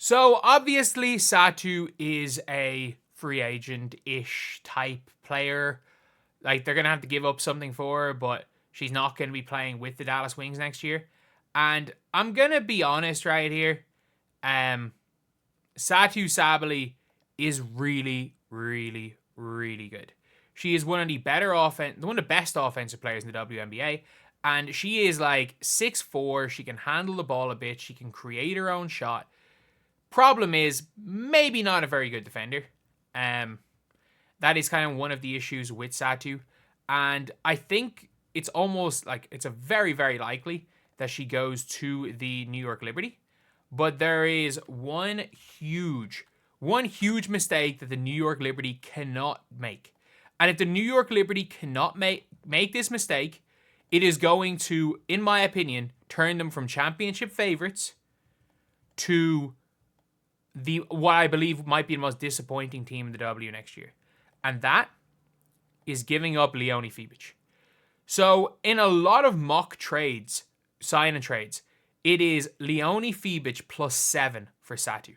So obviously Satu is a free agent-ish type player. Like, they're going to have to give up something for her, but she's not going to be playing with the Dallas Wings next year. And I'm going to be honest right here. Satu Sabally is really, really, really good. She is one of the one of the best offensive players in the WNBA. And she is like 6'4". She can handle the ball a bit. She can create her own shot. Problem is, maybe not a very good defender. That is kind of one of the issues with Satu. And I think it's almost like it's a very, very likely that she goes to the New York Liberty. But there is one huge mistake that the New York Liberty cannot make. And if the New York Liberty cannot make this mistake, it is going to, in my opinion, turn them from championship favorites to what I believe might be the most disappointing team in the W next year. And that is giving up Leonie Fiebich. So in a lot of mock trades, sign-in trades, it is Leonie Fiebich +7 for Satu.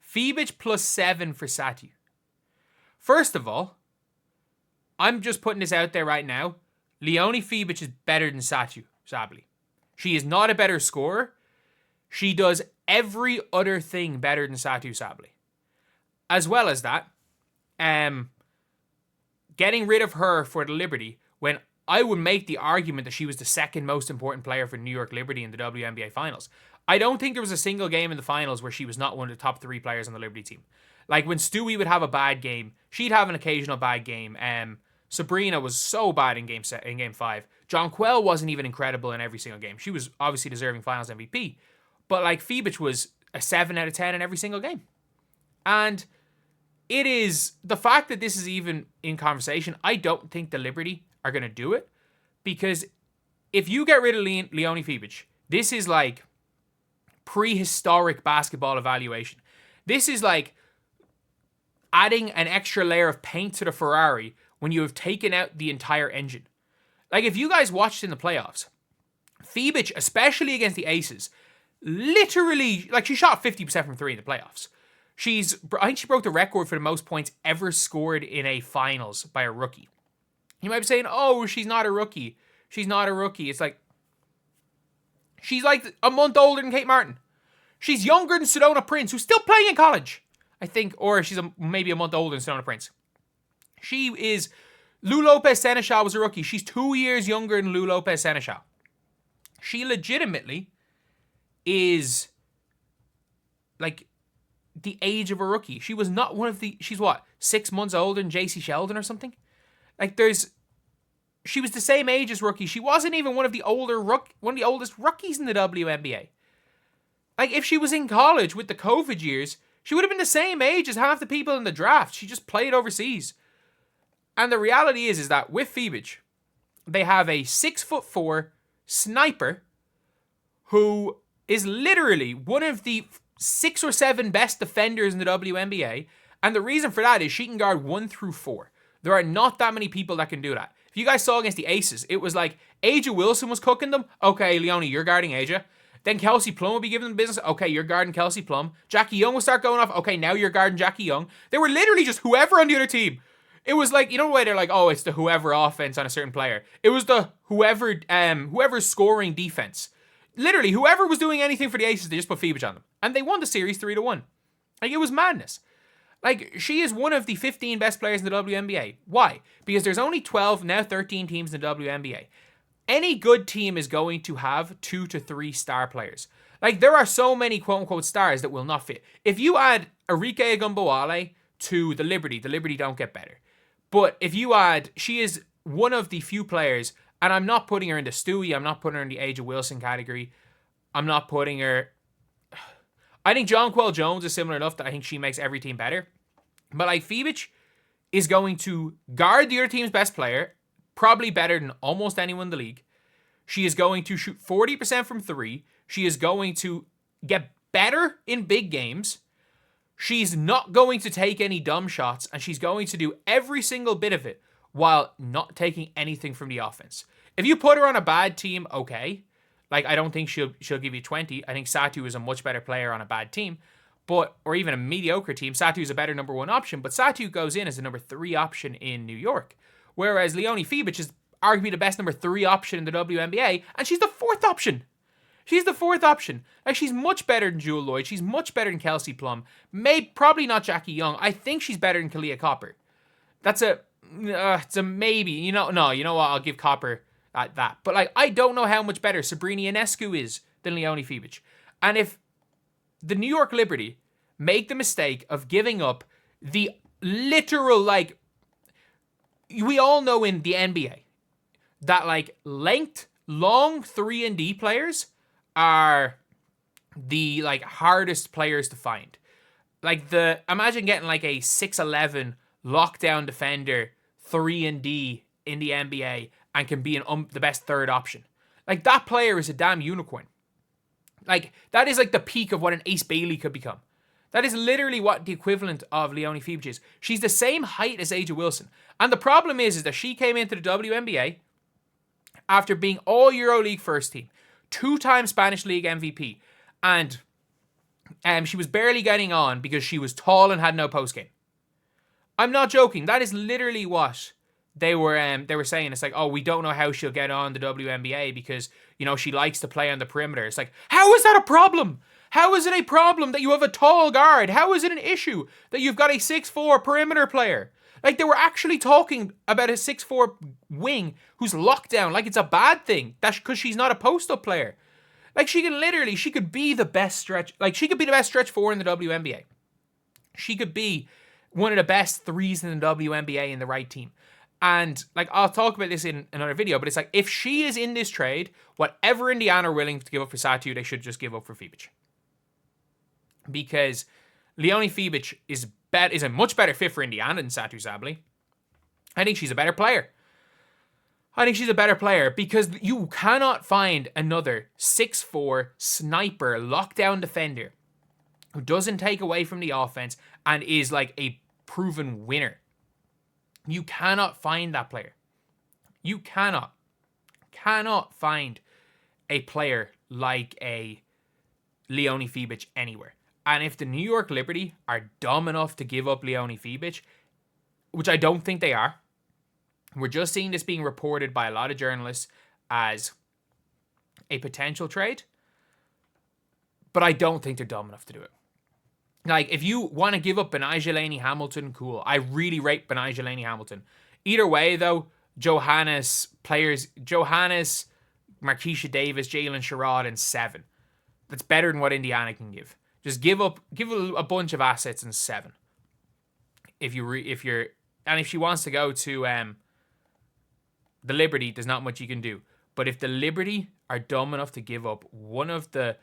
Fiebich +7 for Satu. First of all, I'm just putting this out there right now. Leonie Fiebich is better than Satu Sabally. She is not a better scorer. She does every other thing better than Satu Sabally. As well as that, getting rid of her for the Liberty, when I would make the argument that she was the second most important player for New York Liberty in the WNBA Finals. I don't think there was a single game in the Finals where she was not one of the top 3 players on the Liberty team. Like, when Stewie would have a bad game, she'd have an occasional bad game. Breanna was so bad in game 5. Jonquel wasn't even incredible in every single game. She was obviously deserving Finals MVP. But, like, Fiebich was a 7 out of 10 in every single game. And it is the fact that this is even in conversation. I don't think the Liberty are going to do it, because if you get rid of Leonie Fiebich, this is like prehistoric basketball evaluation. This is like adding an extra layer of paint to the Ferrari when you have taken out the entire engine. Like, if you guys watched in the playoffs, Fiebich, especially against the Aces, literally, like, she shot 50% from 3 in the playoffs. I think she broke the record for the most points ever scored in a finals by a rookie. You might be saying, oh, she's not a rookie. She's not a rookie. It's like, she's like a month older than Kate Martin. She's younger than Sedona Prince, who's still playing in college, I think. Or she's maybe a month older than Sedona Prince. She is... Lou Lopez Seneschal was a rookie. She's 2 years younger than Lou Lopez Seneschal. She legitimately is like the age of a rookie. She was not one of the... She's what? 6 months older than JC Sheldon or something? Like, she was the same age as rookie. She wasn't even one of the oldest rookies in the WNBA. Like, if she was in college with the COVID years, she would have been the same age as half the people in the draft. She just played overseas. And the reality is that with Fiebich, they have a 6'4" sniper who is literally one of the 6 or 7 best defenders in the WNBA. And the reason for that is she can guard 1 through 4. There are not that many people that can do that. If you guys saw against the Aces, it was like Aja Wilson was cooking them. Okay, Leonie, you're guarding Aja. Then Kelsey Plum will be giving them business. Okay, you're guarding Kelsey Plum. Jackie Young will start going off. Okay, now you're guarding Jackie Young. They were literally just whoever on the other team. It was like, you know the way they're like, oh, it's the whoever offense on a certain player. It was the whoever's scoring defense. Literally, whoever was doing anything for the Aces, they just put Fiebich on them. And they won the series 3-1. Like, it was madness. Like, she is one of the 15 best players in the WNBA. Why? Because there's only 12, now 13 teams in the WNBA. Any good team is going to have 2 to 3 star players. Like, there are so many quote-unquote stars that will not fit. If you add Arike Agumboale to the Liberty don't get better. But if you add, she is one of the few players, and I'm not putting her in the Stewie, I'm not putting her in the Aja Wilson category. I'm not putting her... I think Jonquel Jones is similar enough that I think she makes every team better. But like, Fiebich is going to guard the other team's best player, probably better than almost anyone in the league. She is going to shoot 40% from 3. She is going to get better in big games. She's not going to take any dumb shots, and she's going to do every single bit of it while not taking anything from the offense. If you put her on a bad team, okay. Like, I don't think she'll give you 20. I think Satu is a much better player on a bad team, or even a mediocre team. Satu is a better number 1 option, but Satu goes in as a number 3 option in New York, whereas Leonie Fiebich is arguably the best number 3 option in the WNBA, and she's the 4th option. She's the 4th option. Like, she's much better than Jewel Lloyd. She's much better than Kelsey Plum. Probably not Jackie Young. I think she's better than Kalia Copper. It's a maybe. You know what? I'll give Copper that. But, like, I don't know how much better Sabrina Ionescu is than Leonie Fiebich. And if the New York Liberty make the mistake of giving up the literal, like, we all know in the NBA that, like, long 3-and-D players are the, like, hardest players to find. Like, imagine getting, like, a 6'11" lockdown defender 3-and-D in the NBA and can be the best 3rd option. Like, that player is a damn unicorn. Like, that is, like, the peak of what an Ace Bailey could become. That is literally what the equivalent of Leonie Fiebich is. She's the same height as A'ja Wilson. And the problem is that she came into the WNBA after being all EuroLeague first team, 2-time Spanish League MVP, and she was barely getting on because she was tall and had no postgame. I'm not joking. That is literally what they were saying. It's like, oh, we don't know how she'll get on the WNBA because, you know, she likes to play on the perimeter. It's like, how is that a problem? How is it a problem that you have a tall guard? How is it an issue that you've got a 6'4" perimeter player? Like, they were actually talking about a 6'4" wing who's locked down. Like, it's a bad thing. That's because she's not a post-up player. Like, she could be the best stretch. Like, she could be the best stretch 4 in the WNBA. She could be one of the best 3s in the WNBA in the right team. And, like, I'll talk about this in another video, but it's like, if she is in this trade, whatever Indiana are willing to give up for Satu, they should just give up for Fiebich. Because Leonie Fiebich is a much better fit for Indiana than Satu Sabally. I think she's a better player. Because you cannot find another 6'4" sniper lockdown defender who doesn't take away from the offense and is like a proven winner. You cannot find that player. You cannot find a player like a Leonie Fiebich anywhere. And if the New York Liberty are dumb enough to give up Leonie Fiebich, which I don't think they are, we're just seeing this being reported by a lot of journalists as a potential trade, but I don't think they're dumb enough to do it. Like, if you want to give up Benijah Laney-Hamilton, cool. I really rate Benijah Laney-Hamilton. Either way, though, Johannes, Markeisha Davis, Jalen Sherrod, and 7. That's better than what Indiana can give. Just give a bunch of assets and 7. If she wants to go to the Liberty, there's not much you can do. But if the Liberty are dumb enough to give up one of the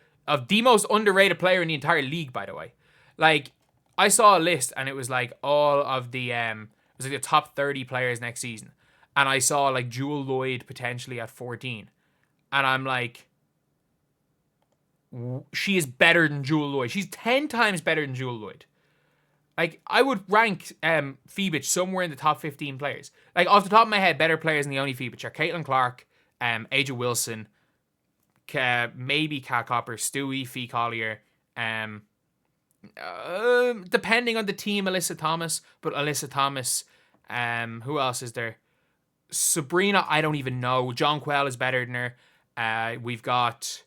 most underrated player in the entire league, by the way. Like, I saw a list and it was like all of the it was like the top 30 players next season. And I saw like Jewel Lloyd potentially at 14. And I'm like, she is better than Jewel Lloyd. She's 10 times better than Jewel Lloyd. Like, I would rank Fiebich somewhere in the top 15 players. Like, off the top of my head, better players than Leonie Fiebich are Caitlin Clark, A'ja Wilson, maybe Kat Copper, Stewie, Fee Collier, depending on the team, Alyssa Thomas. But Alyssa Thomas, who else is there? Sabrina, I don't even know. John Quell is better than her. We've got...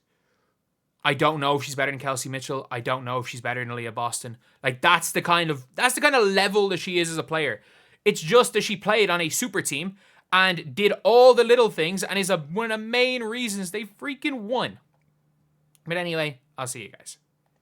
I don't know if she's better than Kelsey Mitchell. I don't know if she's better than Aaliyah Boston. Like, that's the kind of level that she is as a player. It's just that she played on a super team and did all the little things and is one of the main reasons they freaking won. But anyway, I'll see you guys.